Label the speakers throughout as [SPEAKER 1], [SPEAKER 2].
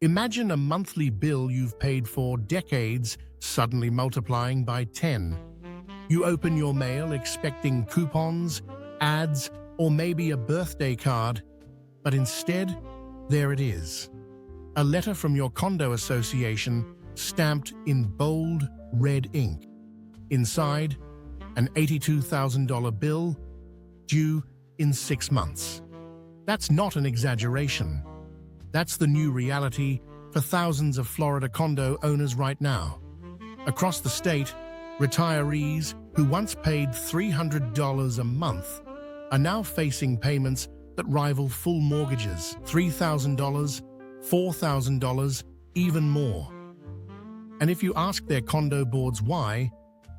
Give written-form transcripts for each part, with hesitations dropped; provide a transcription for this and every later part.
[SPEAKER 1] Imagine a monthly bill you've paid for decades suddenly multiplying by 10. You open your mail expecting coupons, ads, or maybe a birthday card, but instead, there it is. A letter from your condo association stamped in bold red ink. Inside, an $82,000 bill due in 6 months. That's not an exaggeration. That's the new reality for thousands of Florida condo owners right now. Across the state, retirees who once paid $300 a month are now facing payments that rival full mortgages, $3,000, $4,000, even more. And if you ask their condo boards why,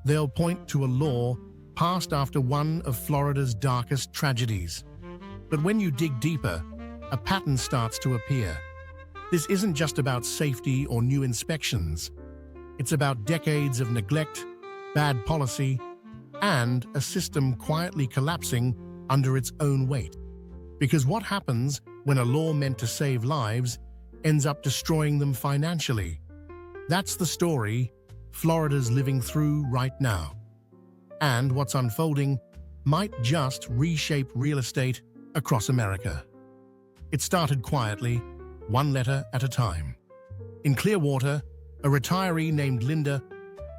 [SPEAKER 1] they'll point to a law passed after one of Florida's darkest tragedies. But when you dig deeper, a pattern starts to appear. This isn't just about safety or new inspections. It's about decades of neglect, bad policy, and a system quietly collapsing under its own weight. Because what happens when a law meant to save lives ends up destroying them financially? That's the story Florida's living through right now. And what's unfolding might just reshape real estate across America. It started quietly, one letter at a time. In Clearwater, a retiree named Linda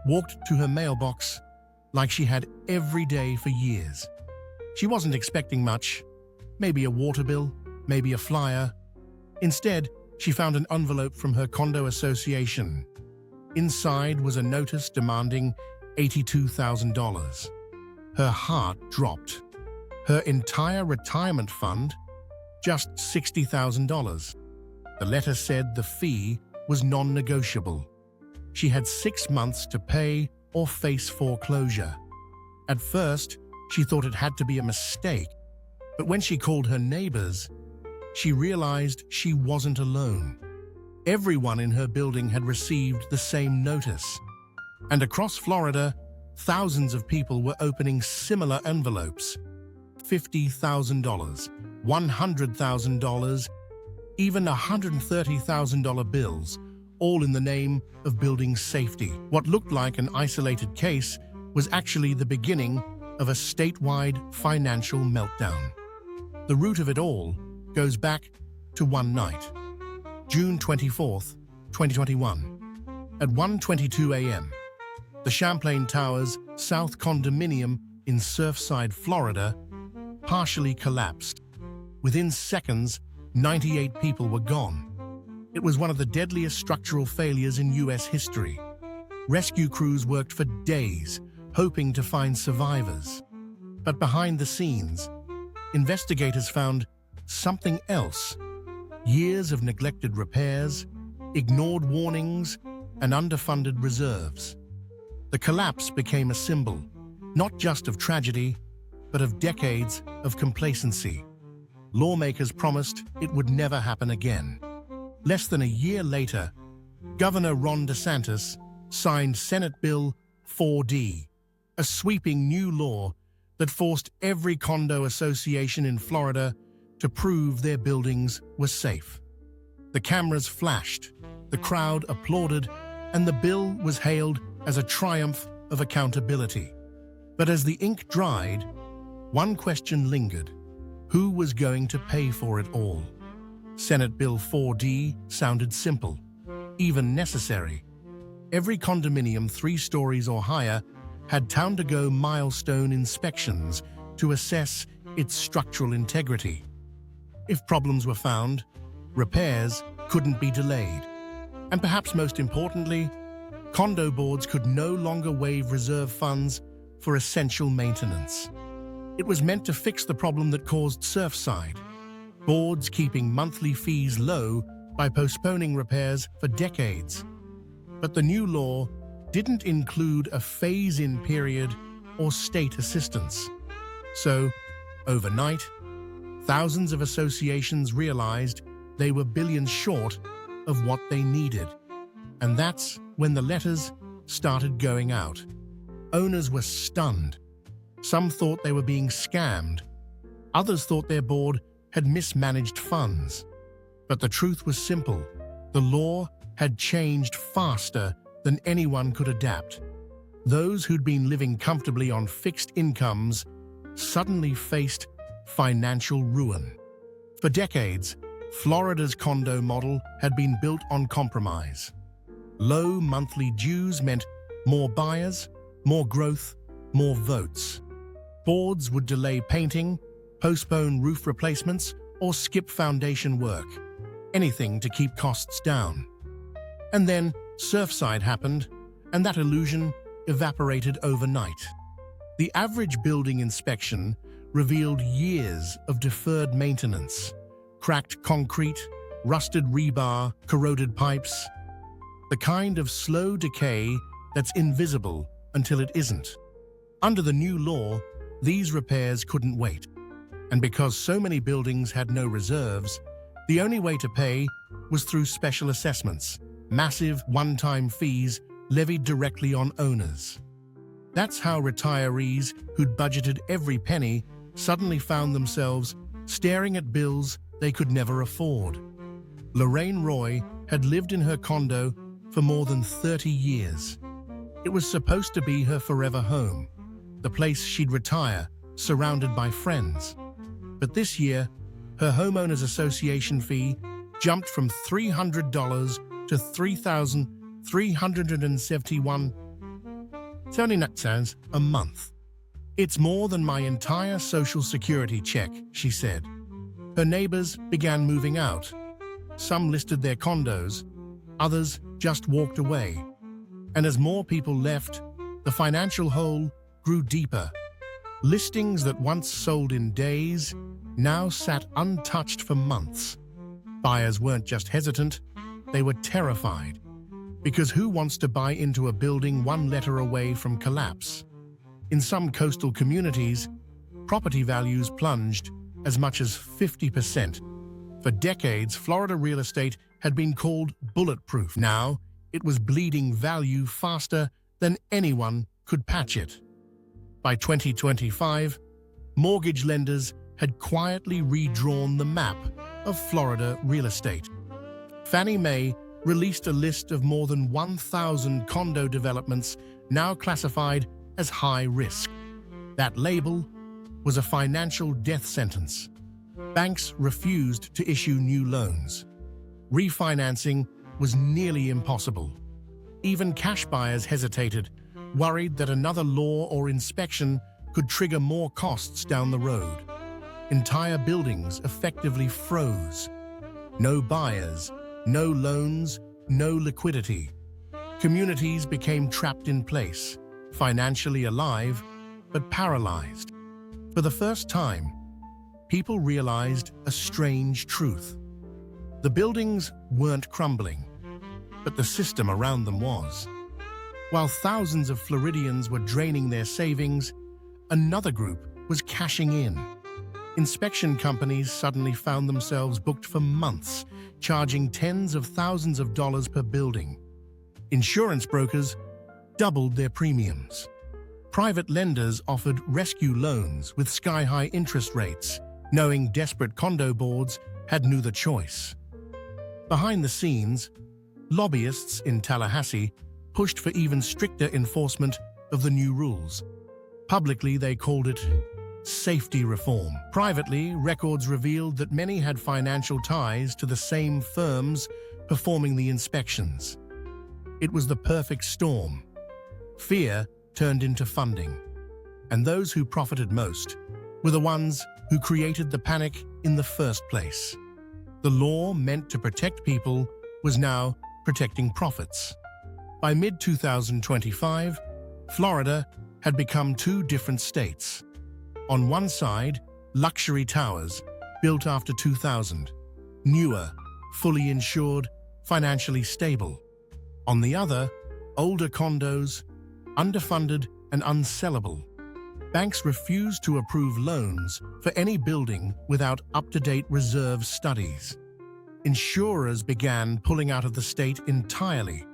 [SPEAKER 1] walked to her mailbox like she had every day for years. She wasn't expecting much, maybe a water bill, maybe a flyer. Instead, she found an envelope from her condo association. Inside was a notice demanding $82,000. Her heart dropped. Her entire retirement fund, just $60,000. The letter said the fee was non-negotiable. She had 6 months to pay or face foreclosure. At first, she thought it had to be a mistake, but when she called her neighbors, she realized she wasn't alone. Everyone in her building had received the same notice. And across Florida, thousands of people were opening similar envelopes. $50,000, $100,000, even $130,000 bills, all in the name of building safety. What looked like an isolated case was actually the beginning of a statewide financial meltdown. The root of it all goes back to one night, June 24th, 2021. At 1:22 a.m., the Champlain Towers South Condominium in Surfside, Florida, partially collapsed. Within seconds, 98 people were gone. It was one of the deadliest structural failures in U.S. history. Rescue crews worked for days, hoping to find survivors. But behind the scenes, investigators found something else. Years of neglected repairs, ignored warnings, and underfunded reserves. The collapse became a symbol, not just of tragedy, but of decades of complacency. Lawmakers promised it would never happen again. Less than a year later, Governor Ron DeSantis signed Senate Bill 4D, a sweeping new law that forced every condo association in Florida to prove their buildings were safe. The cameras flashed, the crowd applauded, and the bill was hailed as a triumph of accountability. But as the ink dried, one question lingered. Who was going to pay for it all? Senate Bill 4D sounded simple, even necessary. Every condominium 3 stories or higher had town-to-go milestone inspections to assess its structural integrity. If problems were found, repairs couldn't be delayed. And perhaps most importantly, condo boards could no longer waive reserve funds for essential maintenance. It was meant to fix the problem that caused Surfside, boards keeping monthly fees low by postponing repairs for decades. But the new law didn't include a phase-in period or state assistance. So, overnight, thousands of associations realized they were billions short of what they needed. And that's when the letters started going out. Owners were stunned. Some thought they were being scammed. Others thought their board had mismanaged funds. But the truth was simple. The law had changed faster than anyone could adapt. Those who'd been living comfortably on fixed incomes suddenly faced financial ruin. For decades, Florida's condo model had been built on compromise. Low monthly dues meant more buyers, more growth, more votes. Boards would delay painting, postpone roof replacements, or skip foundation work, anything to keep costs down. And then Surfside happened, and that illusion evaporated overnight. The average building inspection revealed years of deferred maintenance, cracked concrete, rusted rebar, corroded pipes, the kind of slow decay that's invisible until it isn't. Under the new law, these repairs couldn't wait. And because so many buildings had no reserves, the only way to pay was through special assessments, massive one-time fees levied directly on owners. That's how retirees who'd budgeted every penny suddenly found themselves staring at bills they could never afford. Lorraine Roy had lived in her condo for more than 30 years. It was supposed to be her forever home, the place she'd retire, surrounded by friends. But this year, her homeowners association fee jumped from $300 to $3,371 a month. "It's more than my entire Social Security check," she said. Her neighbors began moving out. Some listed their condos, others just walked away. And as more people left, the financial hole grew deeper. Listings that once sold in days now sat untouched for months. Buyers weren't just hesitant, they were terrified. Because who wants to buy into a building one letter away from collapse? In some coastal communities, property values plunged as much as 50%. For decades, Florida real estate had been called bulletproof. Now, it was bleeding value faster than anyone could patch it. By 2025, mortgage lenders had quietly redrawn the map of Florida real estate. Fannie Mae released a list of more than 1,000 condo developments now classified as high risk. That label was a financial death sentence. Banks refused to issue new loans. Refinancing was nearly impossible. Even cash buyers hesitated, worried that another law or inspection could trigger more costs down the road. Entire buildings effectively froze. No buyers, no loans, no liquidity. Communities became trapped in place, financially alive, but paralyzed. For the first time, people realized a strange truth. The buildings weren't crumbling, but the system around them was. While thousands of Floridians were draining their savings, another group was cashing in. Inspection companies suddenly found themselves booked for months, charging tens of thousands of dollars per building. Insurance brokers doubled their premiums. Private lenders offered rescue loans with sky-high interest rates, knowing desperate condo boards had no other choice. Behind the scenes, lobbyists in Tallahassee pushed for even stricter enforcement of the new rules. Publicly, they called it safety reform. Privately, records revealed that many had financial ties to the same firms performing the inspections. It was the perfect storm. Fear turned into funding. And those who profited most were the ones who created the panic in the first place. The law meant to protect people was now protecting profits. By mid-2025, Florida had become two different states. On one side, luxury towers built after 2000, newer, fully insured, financially stable. On the other, older condos, underfunded and unsellable. Banks refused to approve loans for any building without up-to-date reserve studies. Insurers began pulling out of the state entirely.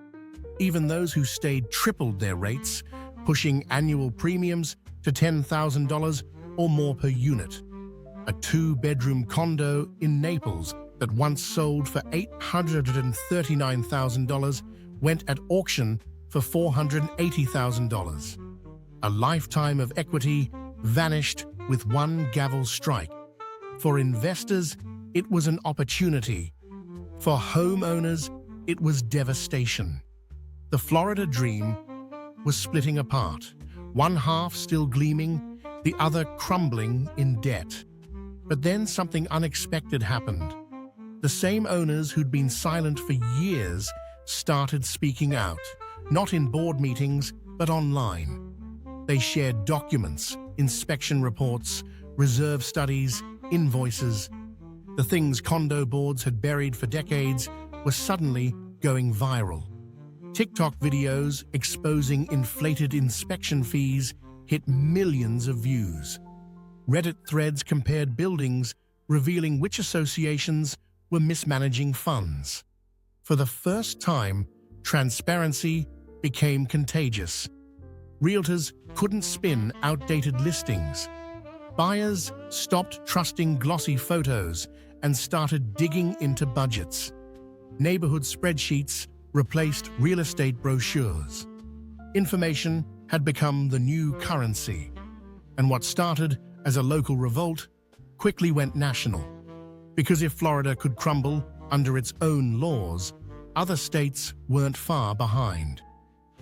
[SPEAKER 1] Even those who stayed tripled their rates, pushing annual premiums to $10,000 or more per unit. A two-bedroom condo in Naples that once sold for $839,000 went at auction for $480,000. A lifetime of equity vanished with one gavel strike. For investors, it was an opportunity. For homeowners, it was devastation. The Florida dream was splitting apart, one half still gleaming, the other crumbling in debt. But then something unexpected happened. The same owners who'd been silent for years started speaking out, not in board meetings, but online. They shared documents, inspection reports, reserve studies, invoices. The things condo boards had buried for decades were suddenly going viral. TikTok videos exposing inflated inspection fees hit millions of views. Reddit threads compared buildings, revealing which associations were mismanaging funds. For the first time, transparency became contagious. Realtors couldn't spin outdated listings. Buyers stopped trusting glossy photos and started digging into budgets. Neighborhood spreadsheets replaced real estate brochures. Information had become the new currency, and what started as a local revolt quickly went national. Because if Florida could crumble under its own laws, other states weren't far behind.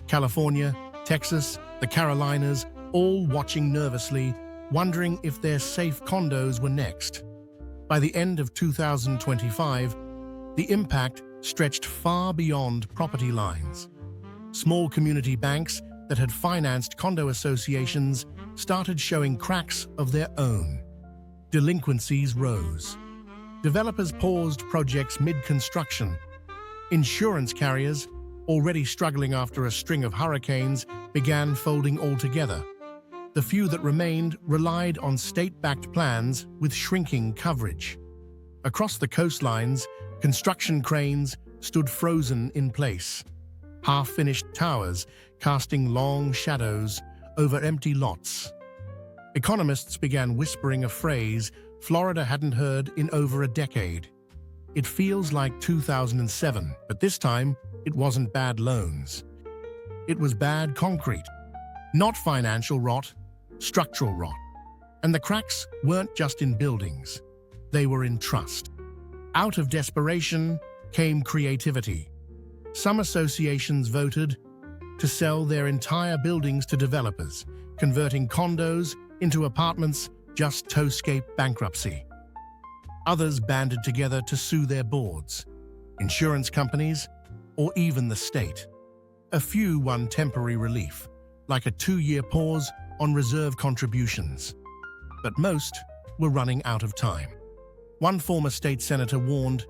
[SPEAKER 1] California, Texas, the Carolinas, all watching nervously, wondering if their safe condos were next. By the end of 2025, the impact stretched far beyond property lines. Small community banks that had financed condo associations started showing cracks of their own. Delinquencies rose. Developers paused projects mid-construction. Insurance carriers, already struggling after a string of hurricanes, began folding altogether. The few that remained relied on state-backed plans with shrinking coverage. Across the coastlines, construction cranes stood frozen in place. Half-finished towers casting long shadows over empty lots. Economists began whispering a phrase Florida hadn't heard in over a decade. It feels like 2007, but this time it wasn't bad loans. It was bad concrete. Not financial rot, structural rot. And the cracks weren't just in buildings. They were in trust. Out of desperation came creativity. Some associations voted to sell their entire buildings to developers, converting condos into apartments just to escape bankruptcy. Others banded together to sue their boards, insurance companies, or even the state. A few won temporary relief, like a 2-year pause on reserve contributions. But most were running out of time. One former state senator warned,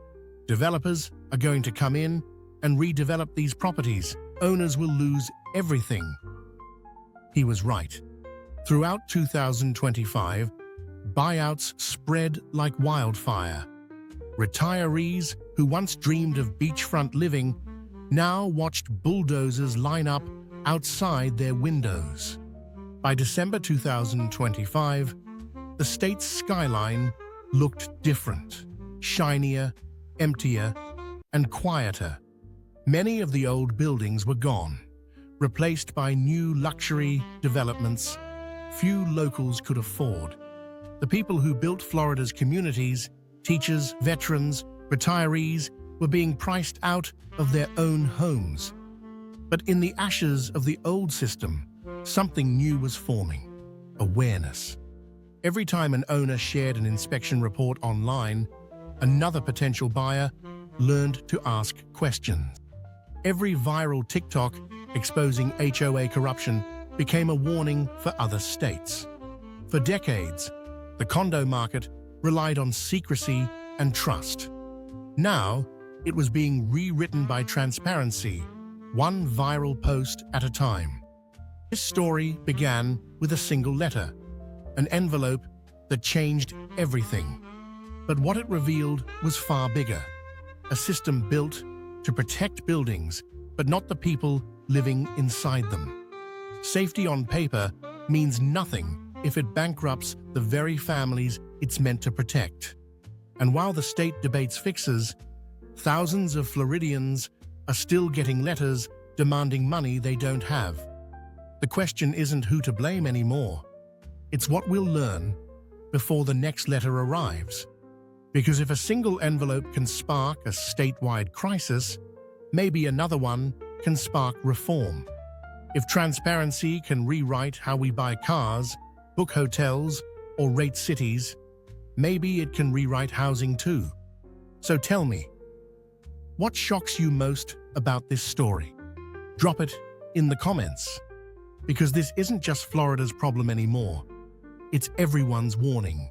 [SPEAKER 1] "Developers are going to come in and redevelop these properties. Owners will lose everything." He was right. Throughout 2025, buyouts spread like wildfire. Retirees who once dreamed of beachfront living now watched bulldozers line up outside their windows. By December 2025, the state's skyline looked different, shinier, emptier, and quieter. Many of the old buildings were gone, replaced by new luxury developments few locals could afford. The people who built Florida's communities, teachers, veterans, retirees, were being priced out of their own homes. But in the ashes of the old system, something new was forming: awareness. Every time an owner shared an inspection report online, another potential buyer learned to ask questions. Every viral TikTok exposing HOA corruption became a warning for other states. For decades, the condo market relied on secrecy and trust. Now, it was being rewritten by transparency, one viral post at a time. This story began with a single letter, an envelope that changed everything. But what it revealed was far bigger: a system built to protect buildings, but not the people living inside them. Safety on paper means nothing if it bankrupts the very families it's meant to protect. And while the state debates fixes, thousands of Floridians are still getting letters demanding money they don't have. The question isn't who to blame anymore. It's what we'll learn before the next letter arrives. Because if a single envelope can spark a statewide crisis, maybe another one can spark reform. If transparency can rewrite how we buy cars, book hotels, or rate cities, maybe it can rewrite housing too. So tell me, what shocks you most about this story? Drop it in the comments. Because this isn't just Florida's problem anymore. It's everyone's warning.